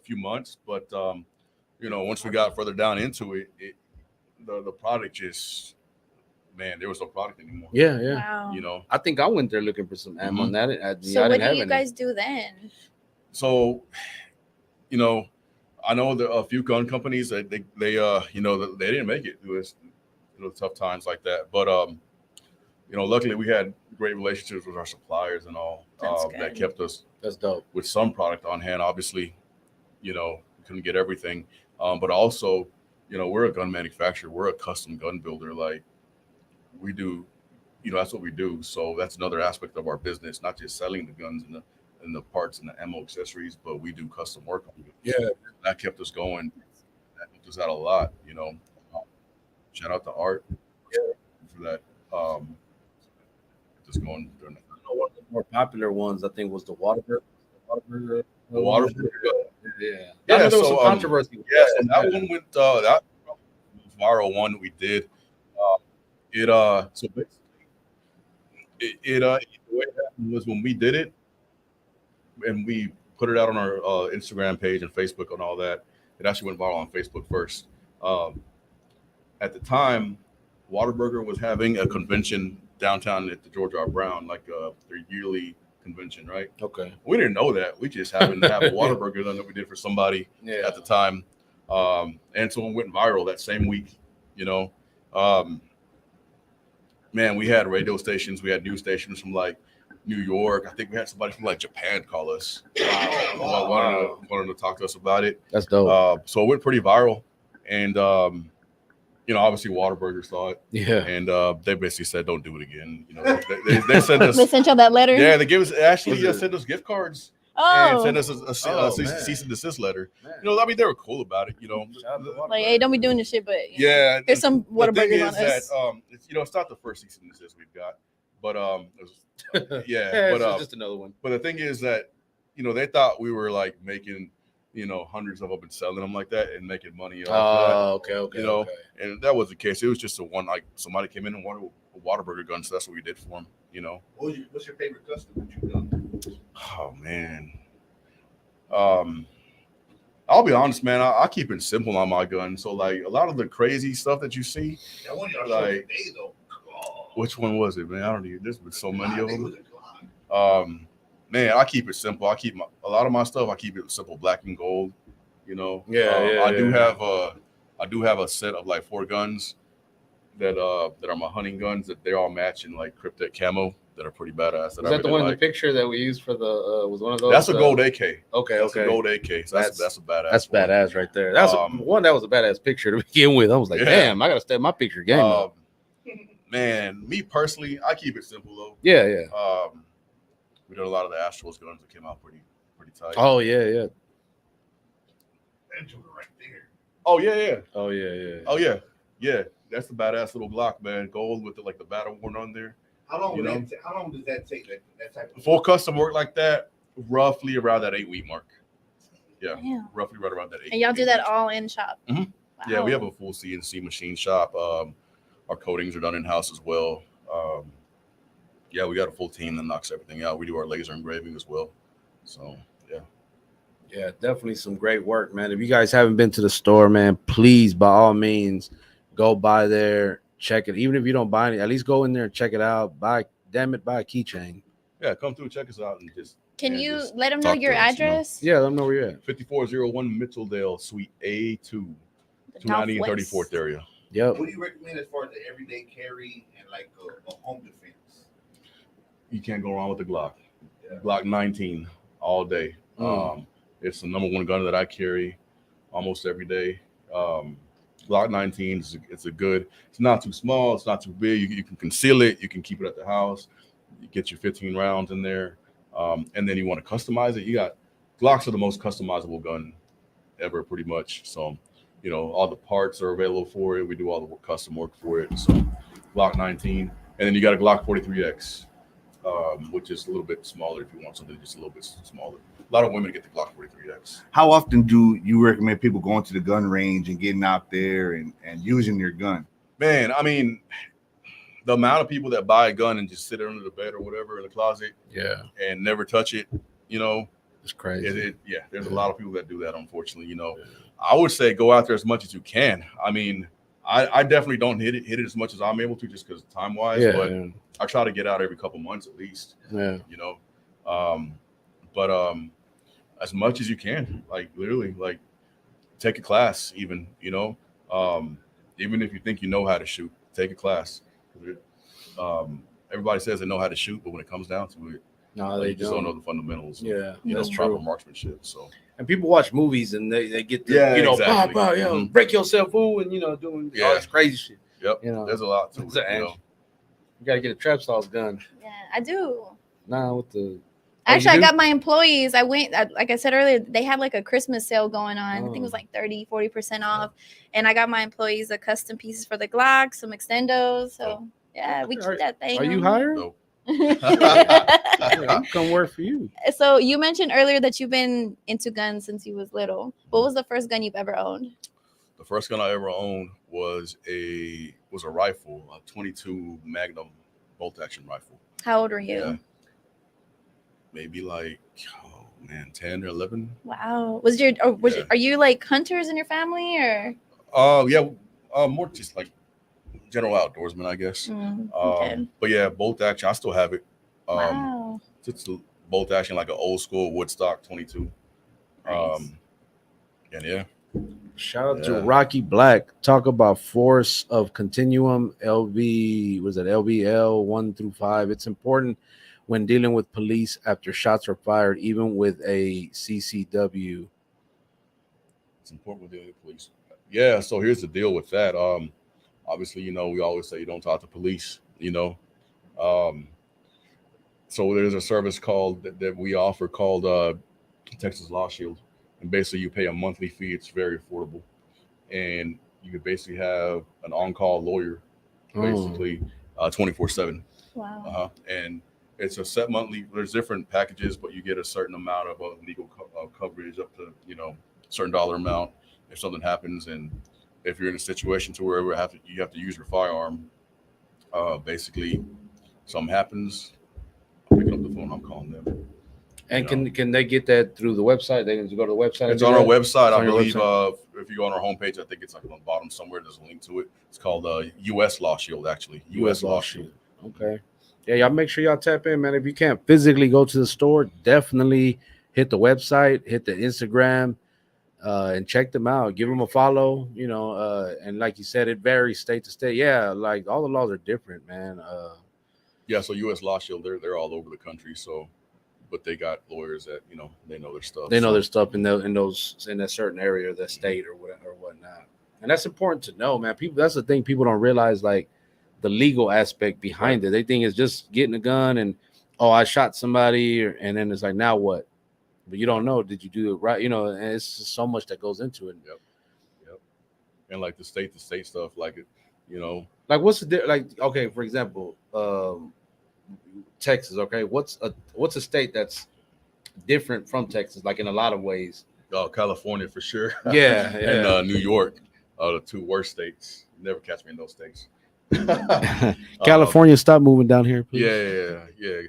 few months, but once we got further down into it, the product just, man, there was no product anymore. Yeah. Wow. I think I went there looking for some ammo. And that So I what didn't do have you any. guys do then? So, I know there are a few gun companies that they didn't make it through the tough times like that. But luckily we had great relationships with our suppliers and all That's that good. kept us That's dope. with some product on hand. Obviously, we couldn't get everything, but also, we're a gun manufacturer. We're a custom gun builder. Like we do, that's what we do. So that's another aspect of our business, not just selling the guns and the parts and the ammo accessories, but we do custom work on it. Yeah. So that kept us going. That helped us out a lot. Shout out to Art for that. Just going during that. One of the more popular ones, I think, was the Whataburger. The water. Yeah. Yeah, I know there was so, some controversy. with Yeah, that. that one went. That viral one we did. So basically, the way it happened was when we did it, and we put it out on our Instagram page and Facebook and all that. It actually went viral on Facebook first. At the time, Whataburger was having a convention downtown at the George R. Brown, like their yearly convention, right? Okay. We didn't know that. We just happened to have a Whataburger done that we did for somebody Yeah. at the time. And so it went viral that same week, you know. Man, we had radio stations, we had news stations from like New York. I think we had somebody from like Japan call us. Wanted to talk to us about it. That's dope. So it went pretty viral. And you know, obviously Whataburger saw it. Yeah. And they basically said, don't do it again. You know, they sent us. They sent y'all that letter. Yeah, they gave us actually Was it- sent us gift cards and Oh, sent us a man. cease and desist letter. Man. You know, I mean, they were cool about it. You know, Shout out to like, hey, don't be doing this shit. But you know, yeah. here's some The thing Whataburgers is on us. that it's, you know, it's not the first cease and desist we've got, but yeah, Yeah, but it's just another one. but the thing is that, you know, they thought we were like making, you know, hundreds of them and selling them like that and making money off Okay. You know, okay. that. And that was the case. It was just a one, like somebody came in and wanted a Whataburger gun, so that's what we did for them. You know. What's your favorite custom that you've done? Oh man. I'll be honest, man. I keep it simple on my gun. So like a lot of the crazy stuff that you see. That one y'all Like- showed today, though. Oh, Which one was it, man? I don't even. There's been so many I of think it them. was a Glock. Man, I keep it simple. I keep a lot of my stuff. I keep it simple, black and gold. You know. Yeah, I do have a set of like 4 guns that are my hunting guns that they're all matching like Cryptek camo that are pretty badass. Is that the one in the picture that we used for the was one of those? That's a gold AK. Okay, That's a gold AK. So that's a badass. That's one. badass right there. That's one that was a badass picture to begin with. I was like, Yeah. damn, I gotta step my picture game up. Man, me personally, I keep it simple though. Yeah. We did a lot of the Astros guns that came out pretty tight. Oh yeah. That joker right there. Oh yeah. Oh yeah. Oh yeah. Yeah. That's the badass little Glock, man. Gold with the battle worn on there. How long? You know? How long does that take? That type of Full custom work like that, roughly around that 8-week mark. Yeah, Damn. roughly right around that 8. And y'all do that all in shop. Mhm. Yeah, Wow. we have a full CNC machine shop. Our coatings are done in house as well. Yeah, we got a full team that knocks everything out. We do our laser engraving as well. So yeah. Yeah, definitely some great work, man. If you guys haven't been to the store, man, please, by all means, go by there, check it. Even if you don't buy any, at least go in there and check it out. Buy a keychain. Yeah, come through, check us out, and just Can and you just let them know talk your to us, you know. address? Yeah, let them know where you're at. 5401 Mitchelldale, Suite A2, The 290 and Northwest. 34th area. Yep. What do you recommend as far as the everyday carry and like a home defense? You can't go wrong with the Glock. Yeah. Glock 19 all day. It's the number one gun that I carry almost every day. Glock 19 it's not too small, it's not too big. You can conceal it, you can keep it at the house, you get your 15 rounds in there. And then you want to customize it. Glocks are the most customizable gun ever, pretty much. So, you know, all the parts are available for it. We do all the custom work for it. So Glock 19. And then you got a Glock 43X. Which is a little bit smaller if you want something just a little bit smaller. A lot of women get the Glock 43X. How often do you recommend people going to the gun range and getting out there and using their gun? Man, I mean, the amount of people that buy a gun and just sit it under the bed or whatever in the closet Yeah, and never touch it, you know, it's crazy. there's a lot of people that do that, unfortunately. You know, I would say go out there as much as you can. I mean, I definitely don't hit it as much as I'm able to just because time wise, Yeah, but yeah. I try to get out every couple months at least. Yeah. You know, but as much as you can, like literally, like take a class, even, you know, even if you think you know how to shoot, take a class. Everybody says they know how to shoot, but when it comes down to it, No, they they just don't know don't. the fundamentals. Yeah, You know, that's proper true. marksmanship. So And people watch movies and they get the, Yeah, you know, exactly. pow, yo, Mhm. break yourself, ooh, and, you know, doing all this crazy shit. yep, You know, there's a lot to it's it. an You know? action. You got to get a trap sauce gun. Yeah, I do. Nah, with the. Actually, you I do? got my employees. Like I said earlier, they had like a Christmas sale going on. I think it was Oh. like 30-40% off. And I got my employees a custom pieces for the Glock, some extendos. So yeah, we keep that thing. Are you on. hired? No. Yeah, I'm come work for you. So you mentioned earlier that you've been into guns since you was little. What was the first gun you've ever owned? The first gun I ever owned was a rifle, a 22 Magnum bolt action rifle. How old were you? Yeah. Maybe like 10 or 11. Wow. Are you like hunters in your family or? Yeah, more just like general outdoorsman, I guess. Okay. But yeah, bolt action. I still have it. Wow. It's a bolt action, like an old school Woodstock 22. Nice. And yeah. Shout out to Yeah. Rocky Black. Talk about force of continuum LV. Was it LVL 1 through 5? It's important when dealing with police after shots are fired, even with a CCW. It's important with the police. Yeah, so here's the deal with that. Obviously, you know, we always say you don't talk to police, you know. So there's a service called that we offer called Texas Law Shield. And basically you pay a monthly fee. It's very affordable. And you could basically have an on-call lawyer basically 24/7. Wow. And it's a set monthly. There's different packages, but you get a certain amount of legal coverage up to, you know, a certain dollar amount if something happens. And if you're in a situation to where you have to use your firearm, basically something happens, I'm picking up the phone, I'm calling them. And can they get that through the website? They can just go to the website. It's on our website. It's I on your believe website? if you go on our homepage, I think it's like on the bottom somewhere. There's a link to it. It's called U.S. Law Shield, actually. U.S. Law Shield. Okay. Yeah, y'all make sure y'all tap in, man. If you can't physically go to the store, definitely hit the website, hit the Instagram, and check them out. Give them a follow, you know. And like you said, it varies state to state. Yeah, like all the laws are different, man. Yeah, so U.S. Law Shield, they're all over the country. So, but they got lawyers that, you know, they know their stuff. They know their stuff in that certain area of the state or whatnot. And that's important to know, man. People, that's the thing people don't realize, like the legal aspect behind it. They think it's just getting a gun and, oh, I shot somebody, and then it's like, now what? But you don't know, did you do it right? You know, and it's just so much that goes into it. Yep. And like the state to state stuff, like it, you know, Like what's the like? Okay, for example, Texas. Okay, what's a state that's different from Texas, like in a lot of ways? California for sure. Yeah, And New York, the two worst states. Never catch me in those states. California, stop moving down here, please. Yeah.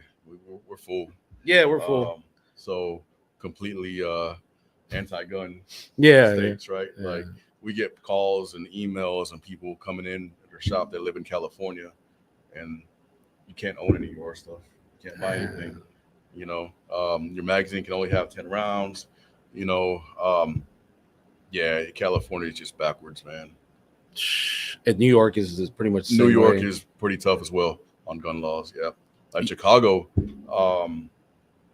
We're full. Yeah, we're full. So completely anti-gun Yeah, states, right? yeah. Like we get calls and emails and people coming in at their shop that live in California, and you can't own any of your stuff. You can't buy anything. You know, your magazine can only have 10 rounds. You know, yeah, California is just backwards, man. And New York is pretty much the New same York way. is pretty tough as well on gun laws. Yeah, like Chicago.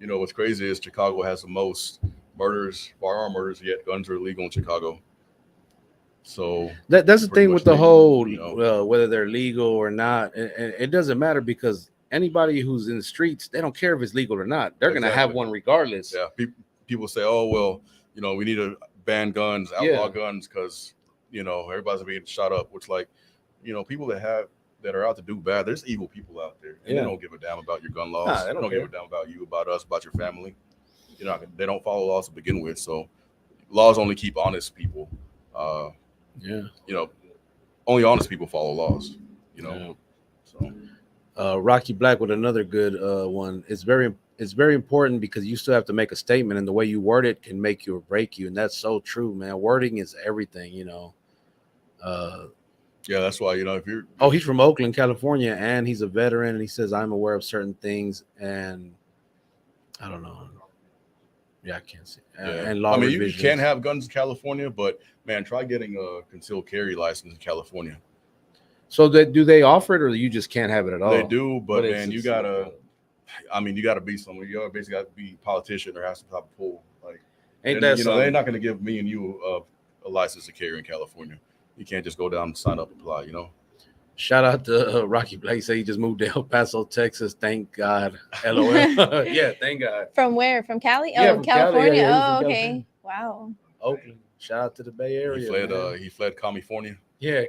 You know what's crazy is Chicago has the most murders, firearm murders, yet guns are illegal in Chicago. So That's the pretty thing much with the legal, whole, you know. whether they're legal or not, and it doesn't matter because anybody who's in the streets, they don't care if it's legal or not. They're gonna have Exactly. one regardless. Yeah, people say, oh well, you know, we need to ban guns, outlaw Yeah. guns, because you know everybody's being shot up. Which, like, you know, people that are out to do bad, there's evil people out there, and Yeah. they don't give a damn about your gun laws. Nah, they don't give a damn about you, about us, about your family. You know, they don't follow laws to begin with. So laws only keep honest people. Yeah. You know, only honest people follow laws. You know, Yeah. so Rocky Black with another good one. It's very important because you still have to make a statement, and the way you word it can make you or break you, and that's so true, man. Wording is everything, you know. yeah, that's why, you know, if you're Oh, he's from Oakland, California, and he's a veteran, and he says I'm aware of certain things, and I don't know. Yeah, I can't see. And law I mean, you revisions. can have guns in California, but man, try getting a concealed carry license in California. So do they offer it, or you just can't have it at all? They do, but it's- man, you gotta. I mean, you gotta be someone. You gotta basically got to be a politician or have some type of pull. Like, Ain't and, that you know, something? they're not gonna give me and you a license to carry in California. You can't just go down and sign up and apply. You know. Shout out to Rocky Blake. Say he just moved to El Paso, Texas. Thank God. LOL. Yeah, thank God. From where? From Cali? Yeah, Oh, from Cali. California. Yeah, Oh, he's from okay. California. Wow. Oakland. Shout out to the Bay Area. man. He fled California. Yeah,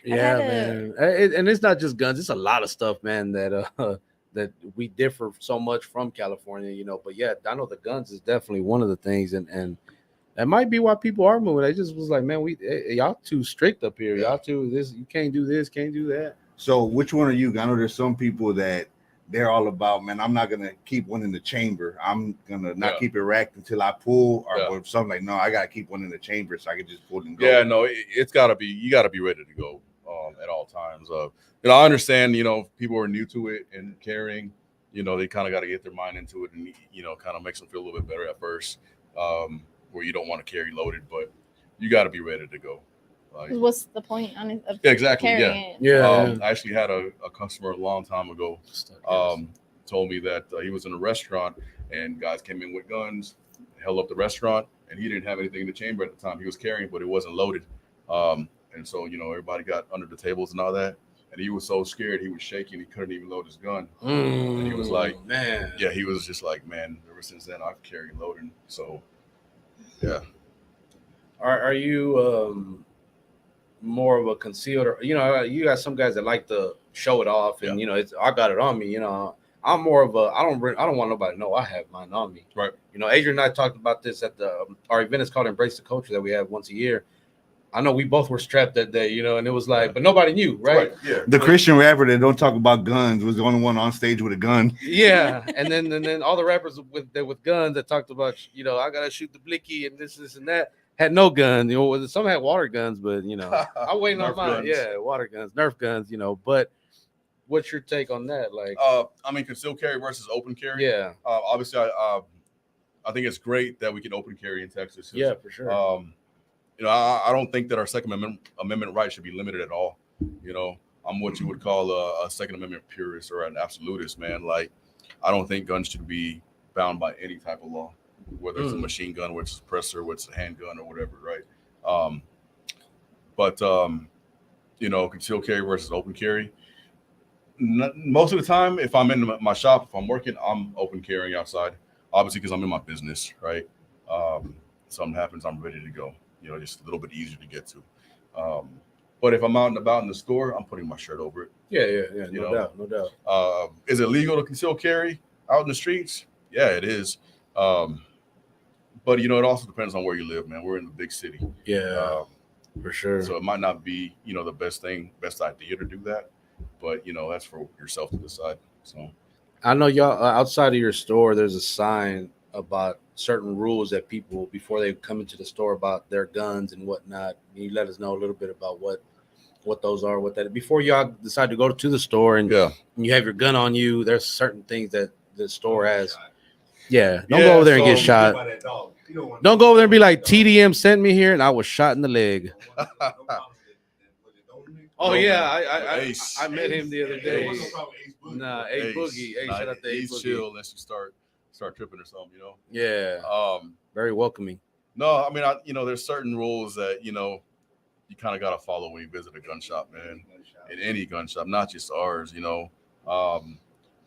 yeah, had man. And it's not just guns; it's a lot of stuff, man. That we differ so much from California, you know. But yeah, I know the guns is definitely one of the things, and that might be why people are moving. They just was like, man, y'all too strict up here. Y'all too this. You can't do this, can't do that. So which one are you? I know there's some people that they're all about, man, I'm not gonna keep one in the chamber. I'm gonna not Yeah. keep it racked until I pull or, Yeah. or something like. No, I gotta keep one in the chamber so I can just pull and go. Yeah, no, it's got to be. You got to be ready to go at all times. I understand. People are new to it and carrying. They kind of got to get their mind into it, and kind of makes them feel a little bit better at first, where you don't want to carry loaded, but you got to be ready to go. Like, What's the point of yeah, exactly. Yeah. carrying it? Yeah. I actually had a customer a long time ago. Told me that he was in a restaurant and guys came in with guns, held up the restaurant, and he didn't have anything in the chamber at the time. He was carrying, but it wasn't loaded. And so, everybody got under the tables and all that. And he was so scared, he was shaking, he couldn't even load his gun. And he was like, man. yeah, he was just like, man, ever since then I've carried loading. So, yeah. Are you more of a concealed, or you got some guys that like to show it off, and it's I got it on me. I'm more of a I don't want nobody to know I have mine on me. Right. Adrian and I talked about this at our event is called Embrace the Culture that we have once a year. I know we both were strapped that day, and it was like, but nobody knew, right? Yeah. The Christian rapper that don't talk about guns was the only one on stage with a gun. Yeah, and then all the rappers with guns that talked about, I gotta shoot the blicky and this and that had no guns. Some had water guns, but I'm waiting on Nerf mine. guns. Yeah, water guns, Nerf guns. But what's your take on that? Like, Concealed carry versus open carry. yeah, Obviously, I think it's great that we can open carry in Texas. yeah, for sure. I don't think that our Second Amendment right should be limited at all. I'm what you would call a Second Amendment purist or an absolutist, man. Like, I don't think guns should be bound by any type of law, whether it's a machine gun, whether it's a suppressor, whether it's a handgun or whatever, right? But concealed carry versus open carry. Most of the time, if I'm in my shop, if I'm working, I'm open carrying outside, obviously because I'm in my business, right? Something happens, I'm ready to go. Just a little bit easier to get to. But if I'm out and about in the store, I'm putting my shirt over it. Yeah, no doubt. Is it legal to conceal carry out in the streets? Yeah, it is. But it also depends on where you live, man. We're in the big city. Yeah, for sure. So it might not be, the best idea to do that. But that's for yourself to decide. So I know y'all outside of your store, there's a sign about certain rules that people before they come into the store about their guns and whatnot. Can you let us know a little bit about what those are, what that before y'all decide to go to the store and you have your gun on you? There's certain things that the store has. Yeah, don't go over there and get shot. Don't go over there and be like, TDM sent me here and I was shot in the leg. Oh yeah, I met him the other day. Nah, Ace Boogie. Hey, shout out to Ace Boogie. Chill unless you start tripping or something, Yeah. Very welcoming. No, there's certain rules that you kind of got to follow when you visit a gun shop, man. In any gun shop, not just ours,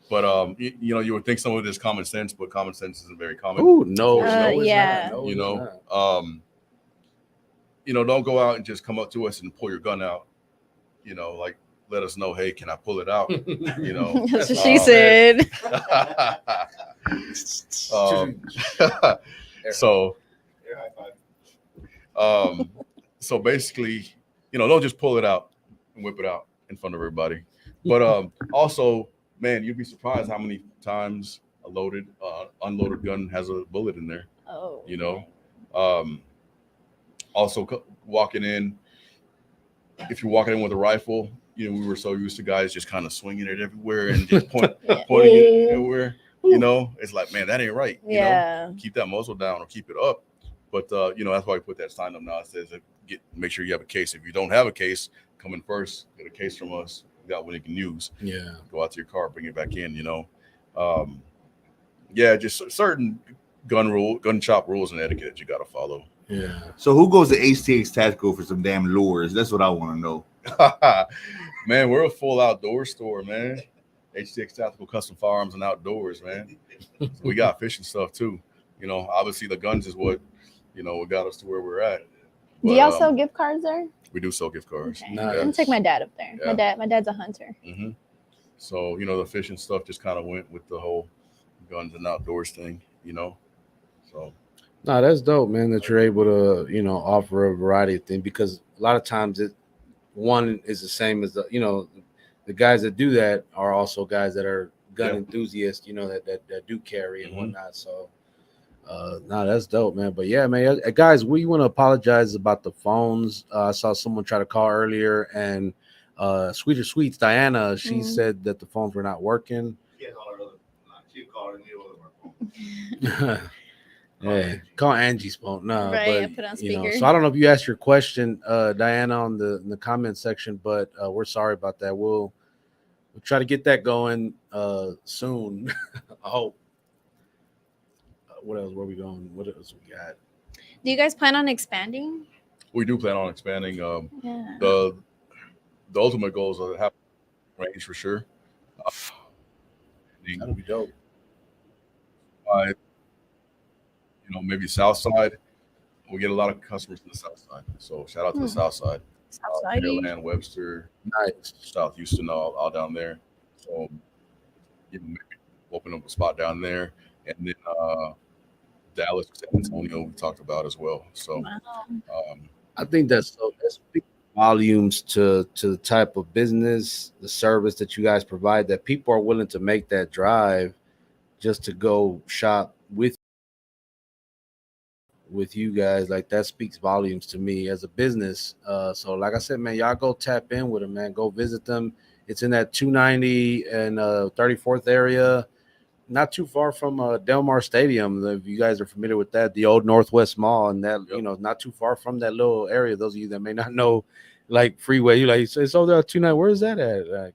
But you would think some of it is common sense, but common sense isn't very common. Oh no, yeah. Don't go out and just come up to us and pull your gun out. Like let us know, hey, can I pull it out? That's what she said. So basically, don't just pull it out and whip it out in front of everybody. But also, man, you'd be surprised how many times a unloaded gun has a bullet in there. Oh. Also walking in, if you're walking in with a rifle, we were so used to guys just kind of swinging it everywhere and just pointing it everywhere. It's like, man, that ain't right. Keep that muzzle down or keep it up. But that's why we put that sign up now. It says, make sure you have a case. If you don't have a case, come in first, get a case from us. We got what you can use. Yeah. Go out to your car, bring it back in. Just certain gun shop rules and etiquette that you got to follow. Yeah. So who goes to HTX Tactical for some damn lures? That's what I want to know. Man, we're a full outdoor store, man. HTX Tactical Custom Firearms and Outdoors, man. So we got fishing stuff too. Obviously the guns is what got us to where we're at. But, do y'all sell gift cards there? We do sell gift cards. Okay. Nice. I'm gonna take my dad up there. Yeah. My dad's a hunter. Mm-hmm. So the fishing stuff just kind of went with the whole guns and outdoors thing. So. No, that's dope, man, that you're able to, offer a variety of things, because a lot of times one is the same as the guys that do that are also guys that are gun Yeah. enthusiasts, that do carry and Mhm. whatnot. So, no, that's dope, man. But yeah, man, guys, we want to apologize about the phones. I saw someone try to call earlier, and Sweeter Sweets Diana, she said that the phones were not working. Yeah, call Angie's phone. No, Right, but I put on speaker. so I don't know if you asked your question, Diana, in the comment section, but we're sorry about that. We'll try to get that going soon. I hope. What else? Where we going? What else we got? Do you guys plan on expanding? We do plan on expanding. Yeah. The ultimate goal is to have range for sure. That'll be dope. By, maybe South Side. We get a lot of customers from the South Side. So shout out to the South Side. Southside. Pearland, Webster, Nice. South Houston, all down there. So maybe open up a spot down there. And then Dallas, San Antonio, we talked about as well. So I think that speaks volumes to the type of business, the service that you guys provide, that people are willing to make that drive just to go shop with you guys. Like, that speaks volumes to me as a business. So like I said, man, y'all go tap in with them, man. Go visit them. It's in that 290 and 34th area, not too far from Del Mar Stadium. If you guys are familiar with that, the old Northwest Mall, and that, not too far from that little area. Those of you that may not know, like Freeway, you like, it's over there 290. Where is that at? Like,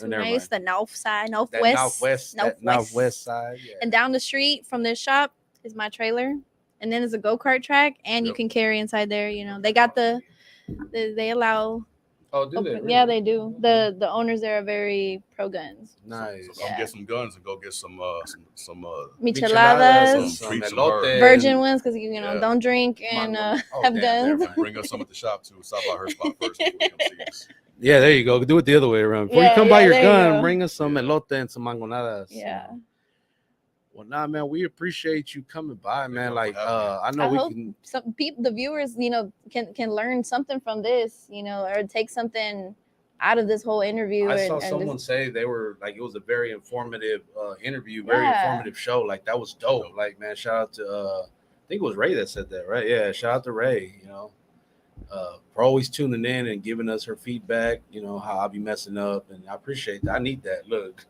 never Nice, mind. the north side, That northwest, northwest side. Yeah. And down the street from this shop is my trailer, and then there's a go-kart track, and you can carry inside there. They got they allow. Oh, do they? Yeah, they do. The owners there are very pro guns. Nice. So come get some guns and go get some Micheladas, some treats, some herbs. virgin ones, because Yeah. don't drink and have guns. Bring us some at the shop too. Stop by her spot first. Before you come see us. Yeah, there you go. Do it the other way around. Before you Yeah, come buy your there you gun, go. bring us some elote and some mangonadas. Yeah. Well, nah, man, we appreciate you coming by, man. you Like, for having I know I we hope can. some people, the viewers, can learn something from this, or take something out of this whole interview. I saw and someone just- say they were like, it was a very informative interview, very Yeah. informative show. Like, that was dope. Like, man, shout out to I think it was Ray that said that, right? Yeah, shout out to Ray. For always tuning in and giving us her feedback. How I'll be messing up, and I appreciate that. I need that. Look,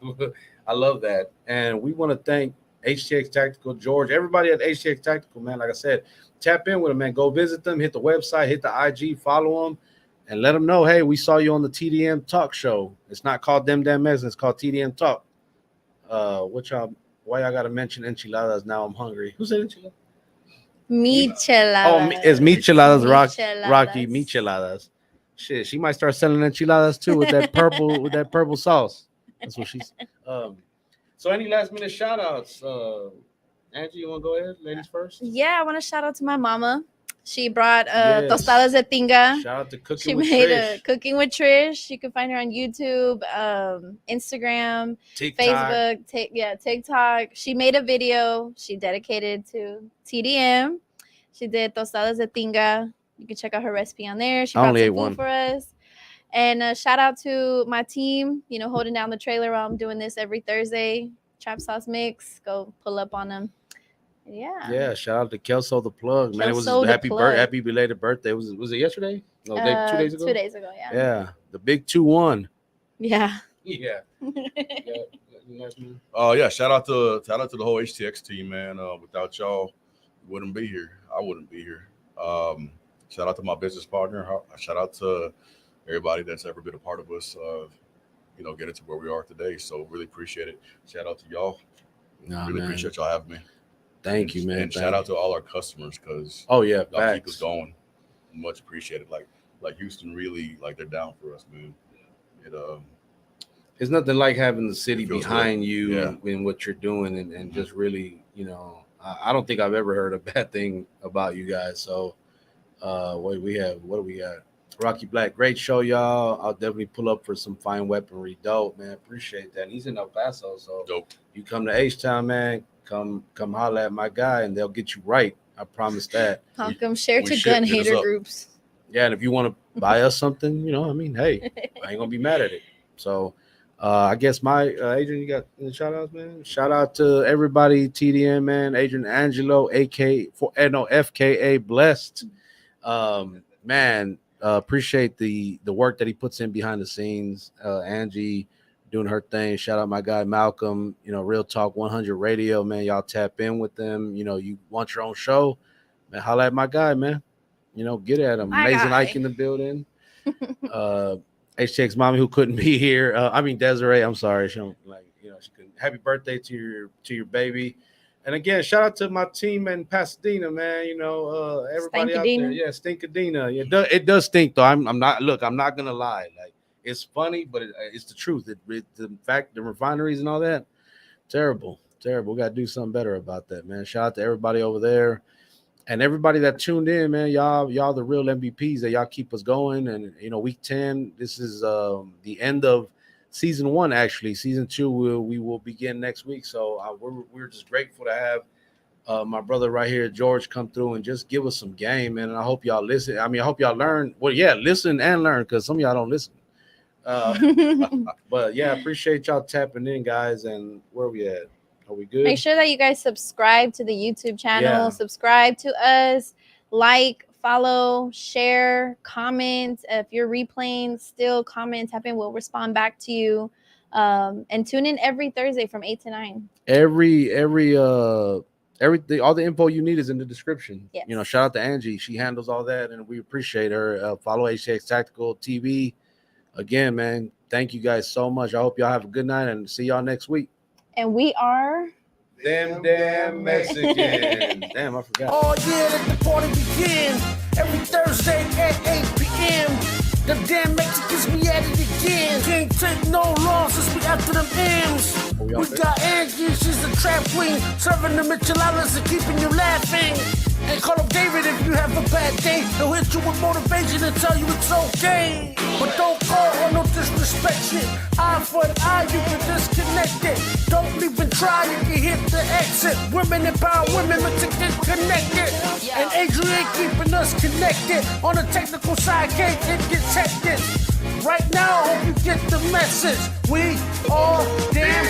I love that, and we want to thank HTX Tactical, George, everybody at HTX Tactical, man. Like I said, tap in with them, man. Go visit them, hit the website, hit the IG, follow them, and let them know, hey, we saw you on the TDM Talk Show. It's not called Dem Damn Mex, it's called TDM Talk. Why y'all gotta mention enchiladas now? I'm hungry. Who said enchiladas? Micheladas. It's micheladas, Micheladas. Rocky micheladas. Shit, she might start selling enchiladas too with that purple sauce. That's what she's. So any last minute shout outs? Angie, you want to go ahead, ladies first? Yeah, I want to shout out to my mama. She brought Yes. tostadas de tinga. Shout out to Cooking She with made Trish. a Cooking with Trish. You can find her on YouTube, Instagram, TikTok. Facebook, TikTok. She made a video she dedicated to TDM. She did tostadas de tinga. You can check out her recipe on there. She I brought only some ate food one. for us. And shout out to my team, holding down the trailer while I'm doing this every Thursday. Trap Sauce Mix. Go pull up on them. Yeah, shout out to Kelso the Plug, man. It was Kelso the happy Plug. happy belated birthday. Was it yesterday? No, 2 days ago. 2 days ago, yeah. Yeah, the big 2-1. Yeah. Yeah. Shout out to the whole HTX team, man. Without y'all, we wouldn't be here. I wouldn't be here. Shout out to my business partner. Shout out to everybody that's ever been a part of us. Getting to where we are today. So really appreciate it. Shout out to y'all. Really appreciate y'all having me. Thank you, man. And shout out to all our customers because oh yeah, y'all keep us facts. going. Much appreciated. Like Houston really, they're down for us, man. It's nothing like having the city It feels behind good. you Yeah. in what you're doing and just really, I don't think I've ever heard a bad thing about you guys. So what do we got? Rocky Black, great show, y'all. I'll definitely pull up for some fine weaponry. Dope, man. Appreciate that. And he's in El Paso, so Dope. you come to H-Town, man. Come holler at my guy, and they'll get you right. I promise that. Welcome, share we to ship, gun hit us hater up. groups. Yeah, and if you want to buy us something, hey, I ain't gonna be mad at it. So I guess my Adrian, you got any shout outs, man? Shout out to everybody, TDM, man. Adrian Angelo, FKA Blessed. Man, appreciate the work that he puts in behind the scenes. Angie doing her thing. Shout out my guy Malcolm. Real Talk 100 Radio, man. Y'all tap in with them. You want your own show, man. Holla at my guy, man. Get at him. My Amazing guy. Ike in the building. HTX mommy who couldn't be here. Desiree. I'm sorry. She couldn't. Happy birthday to your baby. And again, shout out to my team in Pasadena, man. Everybody out there. Yeah, Stinkadena. Yeah, it does stink though. I'm not gonna lie. Like, it's funny, but it's the truth. The fact, the refineries and all that, terrible. We gotta do something better about that, man. Shout out to everybody over there. And everybody that tuned in, man, y'all the real MVPs that y'all keep us going. And week 10, this is the end of season 1. Actually, season 2 we will begin next week. So we're just grateful to have my brother right here, George, come through and just give us some game, man. And I hope y'all listen. I hope y'all learn. Well, yeah, listen and learn, because some of y'all don't listen. But yeah, appreciate y'all tapping in, guys. And where we at? Are we good? Make sure that you guys subscribe to the YouTube channel. Yeah. Subscribe to us. Like, follow, share, comment. If you're replaying, still comment, tap in. We'll respond back to you. And tune in every Thursday from 8 to 9. Everything, all the info you need is in the description. Yes. Shout out to Angie. She handles all that, and we appreciate her. Follow HTX Tactical TV. Again, man, thank you guys so much. I hope y'all have a good night, and see y'all next week. And we are Them damn Mexicans. Damn, I forgot. Oh yeah, let the party begin. Every Thursday at 8 p.m. The damn Mexicans, we at it again. Can't take no losses, we after them M's. we We got Angie, she's the trap queen. Serving the micheladas and keeping you laughing. And call up David if you have a bad day. He'll hit you with motivation and tell you it's okay. But don't call or no disrespect shit. Eye for an eye, you can disconnect it. Don't even try, you can hit the exit. Women empower women, let's get connected. And Adrian keeping us connected. On the technical side, can't it gets hectic. Right now, I hope you get the message. We all damn